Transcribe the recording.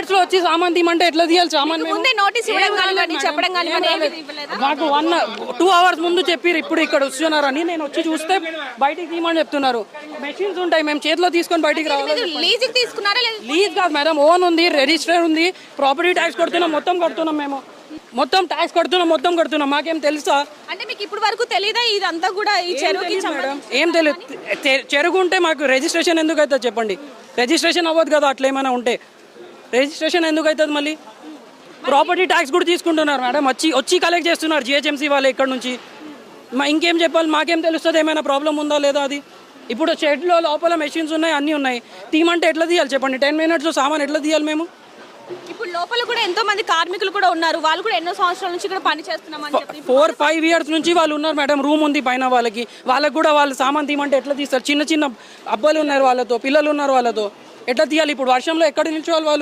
Minutes లో వచ్చి సామాన్ తీయమంటే ఎట్లా తీయాలి సామాన్? ముందే నోటీస్ ఇవ్వడం కానివ్వండి, చెప్పడం కానివ్వండి, మాకు 2 hours ముందు చెప్పారు ఇప్పుడు ఇక్కడ వస్తున్నారని. నేను వచ్చి చూస్తే బయటికి తీయమని చెప్తున్నారు. మెషిన్స్ ఉంటాయి, మేము చేతిలో తీసుకొని బయటికి రావాలి. లీజ్ తీసుకున్నారా? లీజ్ కాదు మేడం, ఓన్ ఉంది, రిజిస్టర్ ఉంది, ప్రాపర్టీ ట్యాక్స్ కడుతున్నాం, మొత్తం కడుతున్నాం. మేము మొత్తం ట్యాక్స్ కడుతున్నాం, మొత్తం కడుతున్నాం. మాకేం తెలుసా? అంటే మీకు ఇప్పుడు వరకు తెలీదా ఇదంతా కూడా ఈ చెరువుకి? మేడం ఏం తెలియదు. చెరువు ఉంటే మాకు రిజిస్ట్రేషన్ ఎందుకు అవుతుంది చెప్పండి? రిజిస్ట్రేషన్ అవ్వదు కదా అట్లా ఏమైనా ఉంటే. రిజిస్ట్రేషన్ ఎందుకు అవుతుంది? మళ్ళీ ప్రాపర్టీ ట్యాక్స్ కూడా తీసుకుంటున్నారు మేడం, వచ్చి కలెక్ట్ చేస్తున్నారు జిహెచ్ఎంసీ వాళ్ళు ఇక్కడ నుంచి. ఇంకేం చెప్పాలి? మాకేం తెలుస్తుంది ఏమైనా ప్రాబ్లం ఉందా లేదా అది? ఇప్పుడు షెడ్లో లోపల మెషిన్స్ ఉన్నాయి, అన్నీ ఉన్నాయి. తీయమంటే ఎట్లా తీయాలి చెప్పండి? 10 minutesలో సామాన్ ఎట్లా తీయాలి మేము? ఇప్పుడు లోపల కూడా ఎంతో మంది కార్మికులు కూడా ఉన్నారు, వాళ్ళు కూడా ఎన్నో సంవత్సరాల నుంచి ఇక్కడ పని చేస్తున్నామని చెప్పి 4-5 years నుంచి వాళ్ళు ఉన్నారు మేడం. రూమ్ ఉంది పైన, వాళ్ళకి కూడా వాళ్ళు సామాన్ తీయమంటే ఎట్లా తీస్తారు? చిన్న చిన్న అబ్బాయిలు ఉన్నారు, వాళ్ళతో పిల్లలు ఉన్నారు, వాళ్ళతో ఎట్లా తీయాలి? ఇప్పుడు వర్షంలో ఎక్కడ నిల్చోవాలి వాళ్ళు?